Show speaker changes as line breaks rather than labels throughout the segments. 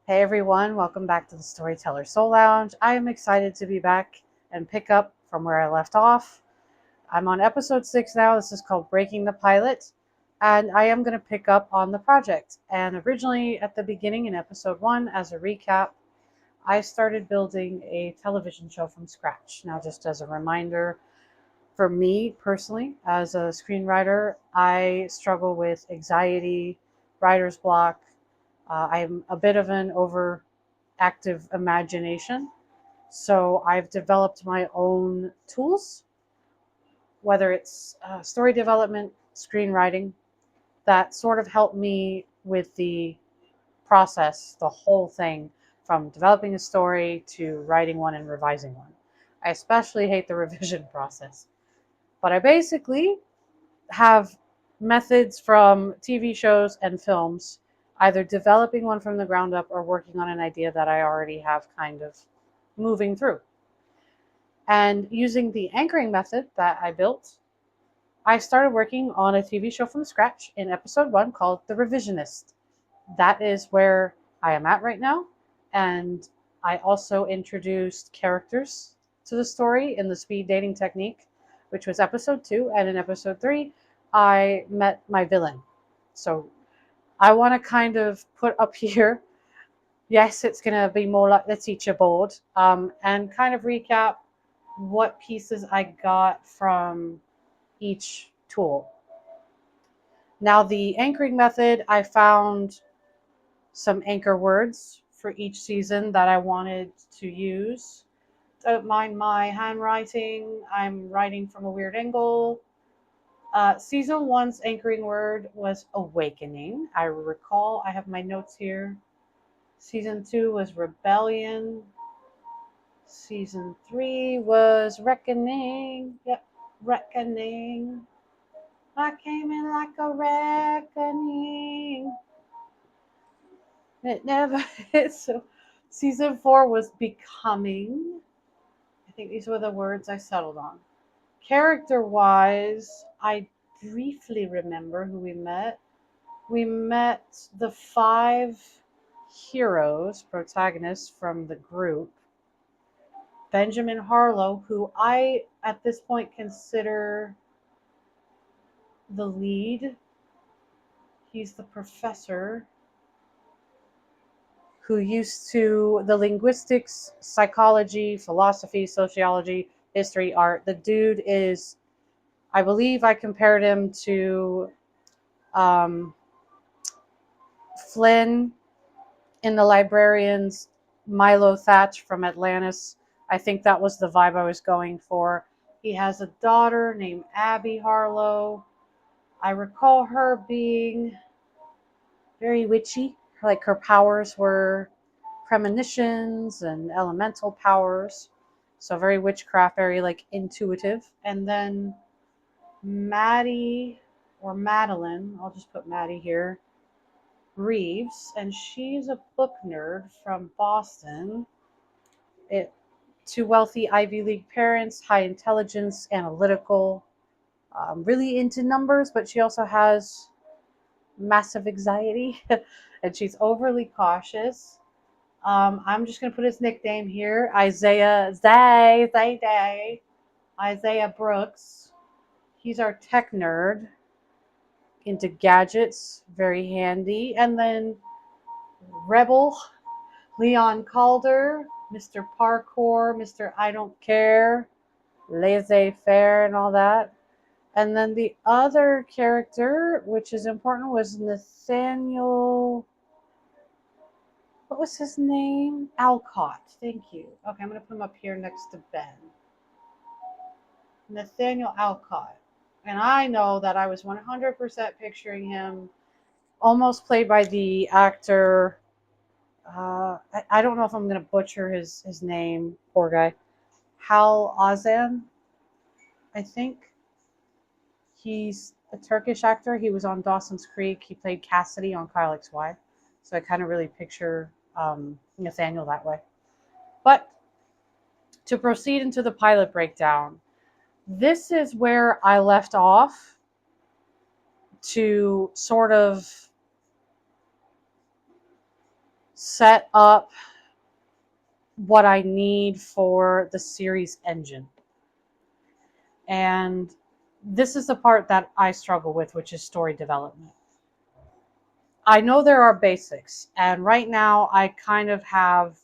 Hey everyone, welcome back to the Storyteller Soul Lounge. I am excited to be back and pick up from where I left off. I'm on episode 6 now. This is called Breaking the Pilot, and I am going to pick up on the project. And originally, at the beginning in episode 1, as a recap, I started building a television show from scratch. Now, just as a reminder, for me personally, as a screenwriter, I struggle with anxiety, writer's block. I'm a bit of an overactive imagination. So I've developed my own tools, whether it's story development, screenwriting, that sort of help me with the process, the whole thing, from developing a story to writing one and revising one. I especially hate the revision process. But I basically have methods from TV shows and films, either developing one from the ground up or working on an idea that I already have kind of moving through. And using the anchoring method that I built, I started working on a TV show from scratch in episode 1 called The Revisionist. That is where I am at right now. And I also introduced characters to the story in the speed dating technique, which was episode 2. And in episode 3, I met my villain. So I want to kind of put up here, yes, it's going to be more like the teacher board, and kind of recap what pieces I got from each tool. Now, the anchoring method, I found some anchor words for each season that I wanted to use. Don't mind my handwriting, I'm writing from a weird angle. Season 1's anchoring word was awakening. I recall, I have my notes here. Season 2 was rebellion. Season 3 was reckoning. Yep, reckoning. I came in like a reckoning. It never is. So season 4 was becoming. I think these were the words I settled on. Character wise, I briefly remember who we met. We met the 5 heroes, protagonists from the group. Benjamin Harlow, who I at this point consider the lead. He's the professor who used to the linguistics, psychology, philosophy, sociology, history, art. The dude is, I believe I compared him to um, Flynn in The Librarians, Milo Thatch from Atlantis. I think that was the vibe I was going for. He has a daughter named Abby Harlow. I recall her being very witchy. Like her powers were premonitions and elemental powers. So very witchcraft, very like intuitive. And then Maddie or Madeline, I'll just put Maddie here, Reeves, and she's a book nerd from Boston. It to wealthy Ivy League parents, high intelligence, analytical, really into numbers, but she also has massive anxiety and she's overly cautious. I'm just going to put his nickname here, Isaiah Brooks. He's our tech nerd, into gadgets, very handy. And then Rebel, Leon Calder, Mr. Parkour, Mr. I Don't Care, laissez-faire and all that. And then the other character, which is important, was Nathaniel. What was his name? Alcott. Thank you. Okay, I'm going to put him up here next to Ben. Nathaniel Alcott. And I know that I was 100% picturing him almost played by the actor. I don't know if I'm going to butcher his name. Poor guy. Hal Ozan, I think. He's a Turkish actor. He was on Dawson's Creek. He played Cassidy on Kyle XY. So I kind of really picture Nathaniel that way. But to proceed into the pilot breakdown, this is where I left off to sort of set up what I need for the series engine. And this is the part that I struggle with, which is story development. I know there are basics, and right now I kind of have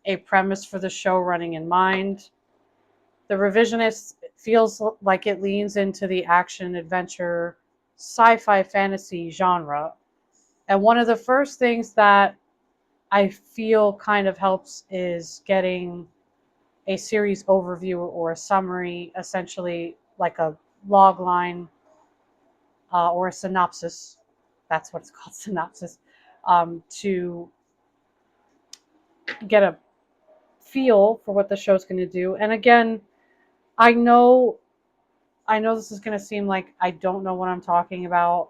a premise for the show running in mind. The Revisionist feels like it leans into the action, adventure, sci-fi, fantasy genre. And one of the first things that I feel kind of helps is getting a series overview or a summary, essentially like a log line or a synopsis. That's what it's called, synopsis, to get a feel for what the show's going to do. And again, I know this is going to seem like I don't know what I'm talking about,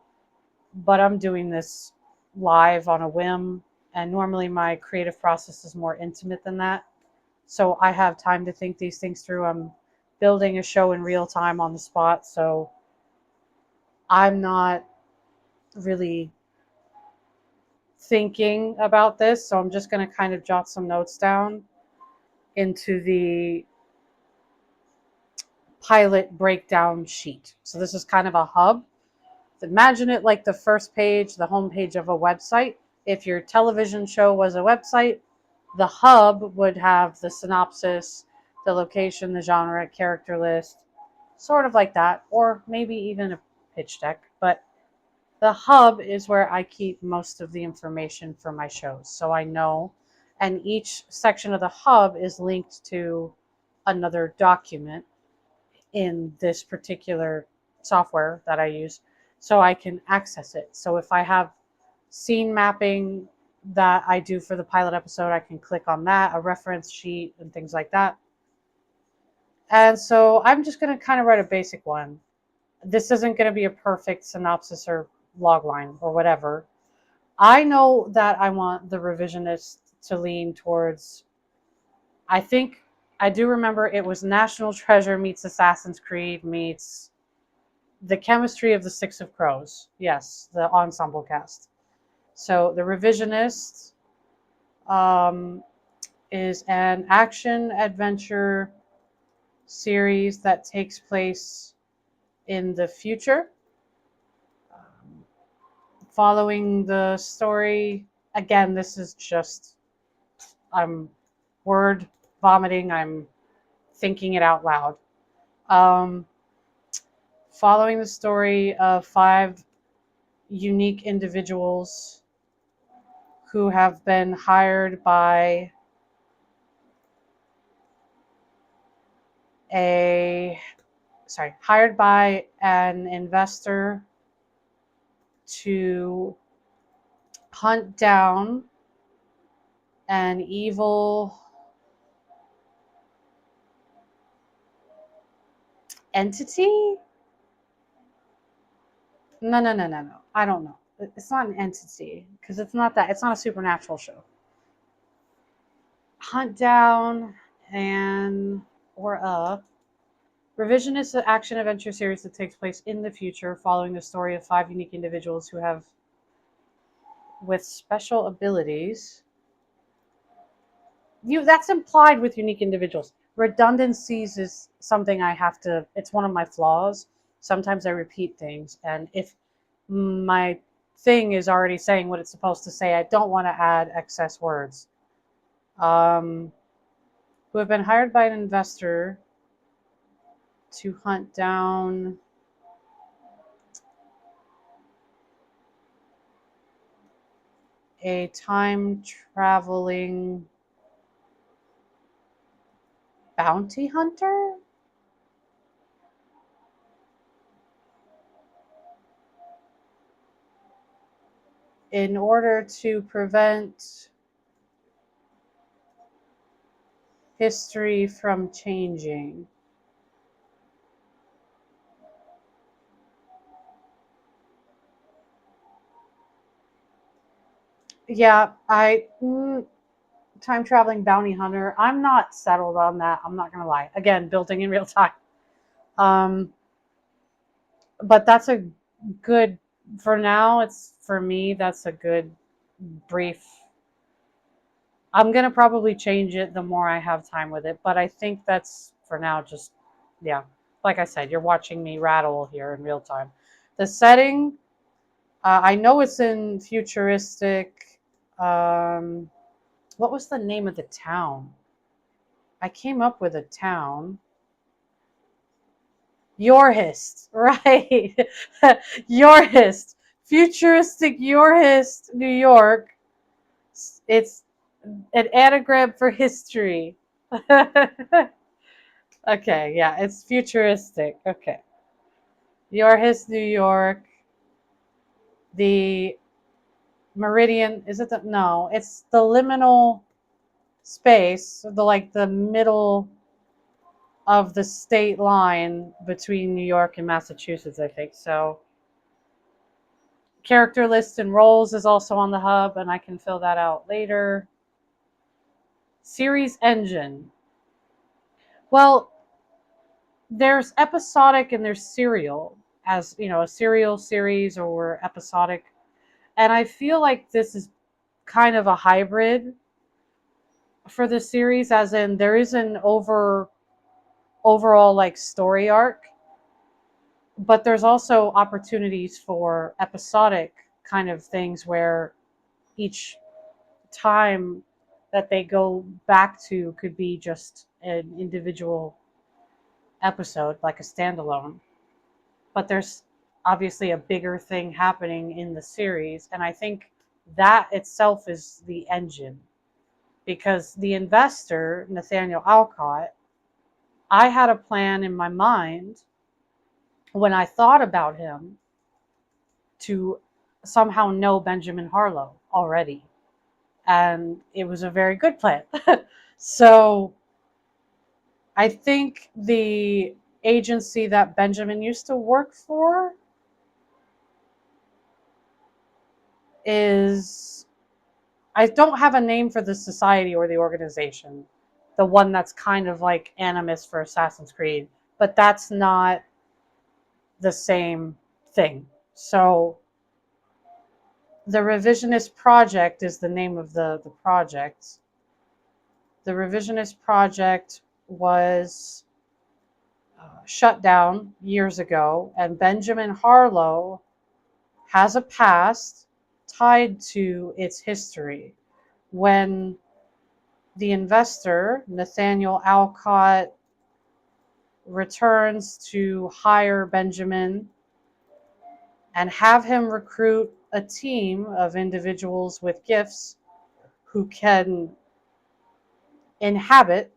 but I'm doing this live on a whim, and normally my creative process is more intimate than that. So I have time to think these things through. I'm building a show in real time on the spot, so I'm not really thinking about this. So I'm just going to kind of jot some notes down into the pilot breakdown sheet. So this is kind of a hub. Imagine it like the first page, the home page of a website. If your television show was a website, the hub would have the synopsis, the location, the genre, character list, sort of like that, or maybe even a pitch deck. But the hub is where I keep most of the information for my shows, so I know. And each section of the hub is linked to another document in this particular software that I use, so I can access it. So if I have scene mapping that I do for the pilot episode, I can click on that, a reference sheet, and things like that. And so I'm just going to kind of write a basic one. This isn't going to be a perfect synopsis or logline or whatever. I know that I want the Revisionist to lean towards, I think, I do remember it was National Treasure meets Assassin's Creed meets the chemistry of the Six of Crows. Yes, the ensemble cast. So the Revisionist is an action adventure series that takes place in the future, following the story. Again, this is just, I'm word vomiting, I'm thinking it out loud. Um, Following the story of 5 unique individuals who have been hired by an investor to hunt down an evil entity. No. I don't know. It's not an entity because it's not that. It's not a supernatural show. Hunt down an or a revisionist action adventure series that takes place in the future, following the story of 5 unique individuals who have with special abilities. That's implied with unique individuals. Redundancies is something I have to, it's one of my flaws. Sometimes I repeat things, and if my thing is already saying what it's supposed to say, I don't want to add excess words. Who have been hired by an investor to hunt down a time traveling bounty hunter? In order to prevent history from changing. Yeah, time traveling bounty hunter. I'm not settled on that. I'm not gonna lie. Again, building in real time. Um, but that's a good, for now. It's for me. That's a good brief I'm going to probably change it the more I have time with it, but I think that's for now just, yeah. Like I said, you're watching me rattle here in real time. The setting, I know it's in futuristic. What was the name of the town? I came up with a town. Yorhist, right? Yorhist, futuristic Yorhist, New York. It's an anagram for history. Okay, yeah, it's futuristic. Okay. Yorhist, New York. The meridian, is it the, no, it's the liminal space, the middle of the state line between New York and Massachusetts, I think. So character list and roles is also on the hub, and I can fill that out later. Series engine. Well, there's episodic and there's serial, as you know, a serial series or episodic. And I feel like this is kind of a hybrid for the series, as in there is an overall like story arc, but there's also opportunities for episodic kind of things where each time that they go back to could be just an individual episode, like a standalone. But there's obviously a bigger thing happening in the series, and I think that itself is the engine. Because the investor, Nathaniel Alcott, I had a plan in my mind when I thought about him to somehow know Benjamin Harlow already. And it was a very good plan. So I think the agency that Benjamin used to work for is, I don't have a name for the society or the organization, the one that's kind of like Animus for Assassin's Creed, but that's not the same thing. So the Revisionist Project is the name of the project. The Revisionist Project was shut down years ago, and Benjamin Harlow has a past tied to its history. When the investor, Nathaniel Alcott, returns to hire Benjamin and have him recruit a team of individuals with gifts who can inhabit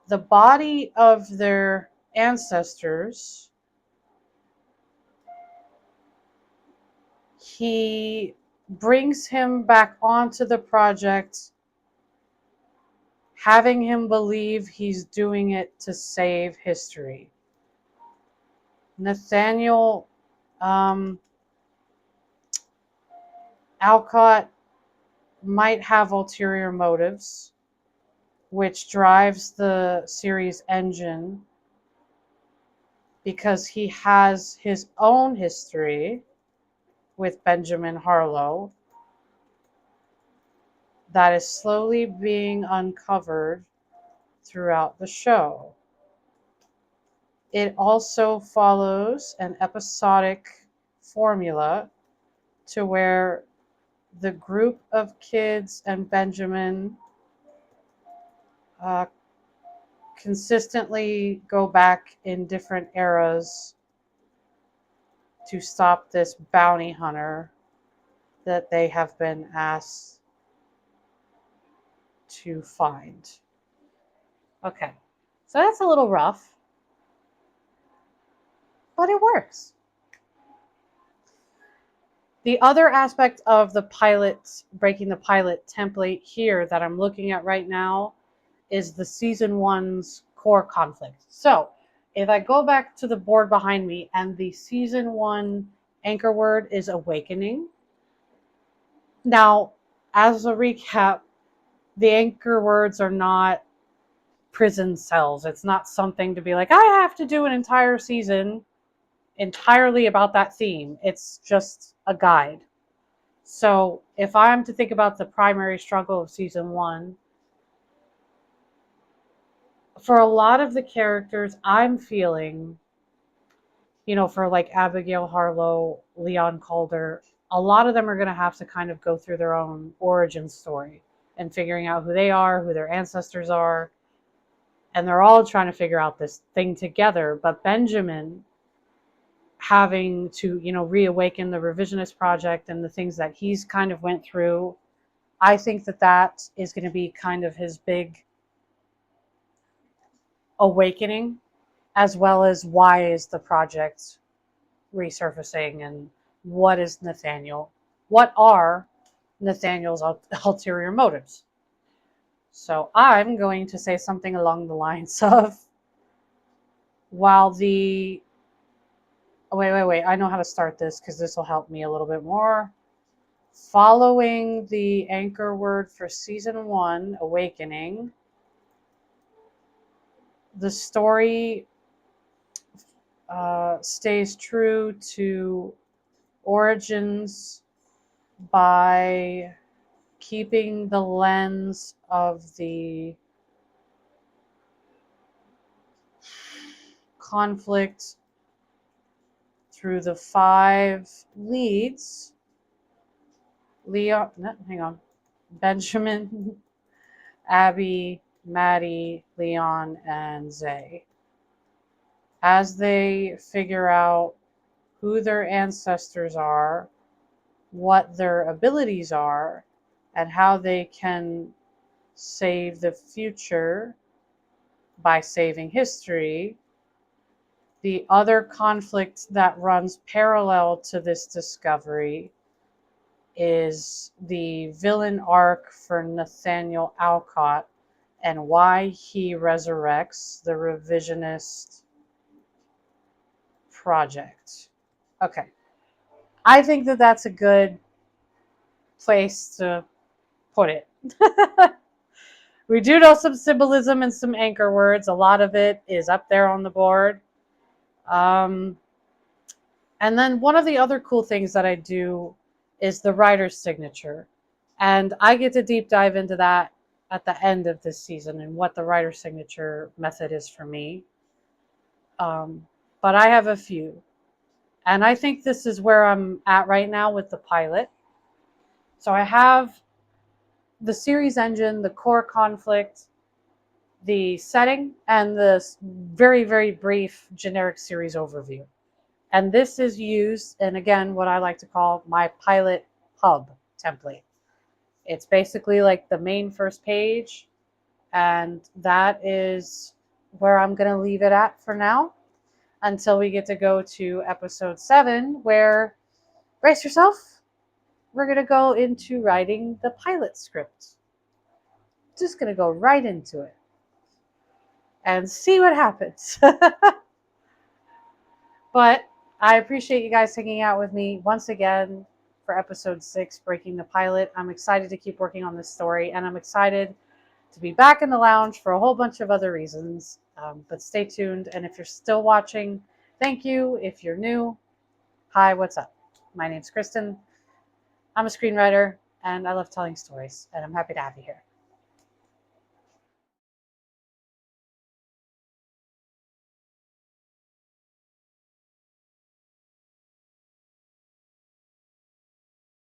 the body of their ancestors, he brings him back onto the project, having him believe he's doing it to save history. Nathaniel Alcott might have ulterior motives, which drives the series engine because he has his own history with Benjamin Harlow that is slowly being uncovered throughout the show. It also follows an episodic formula to where the group of kids and Benjamin uh, consistently go back in different eras to stop this bounty hunter that they have been asked to find. Okay, so that's a little rough, but it works. The other aspect of the pilot, breaking the pilot template here that I'm looking at right now is the season one's core conflict. So if I go back to the board behind me, and the season one anchor word is awakening. Now, as a recap, the anchor words are not prison cells. It's not something to be like, I have to do an entire season entirely about that theme. It's just a guide. So if I'm to think about the primary struggle of season 1, for a lot of the characters, I'm feeling, for like Abigail Harlow, Leon Calder, a lot of them are going to have to kind of go through their own origin story and figuring out who they are, who their ancestors are, and they're all trying to figure out this thing together. But Benjamin having to, reawaken the revisionist project and the things that he's kind of went through, I think that is going to be kind of his big awakening, as well as why is the project resurfacing and what is Nathaniel? What are Nathaniel's ulterior motives? So I'm going to say something along the lines of, while the wait, I know how to start this because this will help me a little bit more. Following the anchor word for season 1, Awakening, the story stays true to origins by keeping the lens of the conflict through the 5 leads. Leon, no, hang on. Benjamin, Abby, Maddie, Leon, and Zay. As they figure out who their ancestors are, what their abilities are, and how they can save the future by saving history. The other conflict that runs parallel to this discovery is the villain arc for Nathaniel Alcott and why he resurrects the revisionist project. Okay. I think that's a good place to put it. We do know some symbolism and some anchor words. A lot of it is up there on the board. And then one of the other cool things that I do is the writer's signature. And I get to deep dive into that at the end of this season and what the writer's signature method is for me. But I have a few. And I think this is where I'm at right now with the pilot. So I have the series engine, the core conflict, the setting, and the very, very brief generic series overview. And this is used, and again, what I like to call my pilot hub template. It's basically like the main first page, and that is where I'm going to leave it at for now until we get to go to episode 7, where, brace yourself, we're going to go into writing the pilot script. Just going to go right into it and see what happens. But I appreciate you guys hanging out with me once again for episode 6, Breaking the Pilot. I'm excited to keep working on this story, and I'm excited to be back in the lounge for a whole bunch of other reasons. But stay tuned, and if you're still watching, thank you. If you're new, hi, what's up? My name's Kristen. I'm a screenwriter, and I love telling stories, and I'm happy to have you here.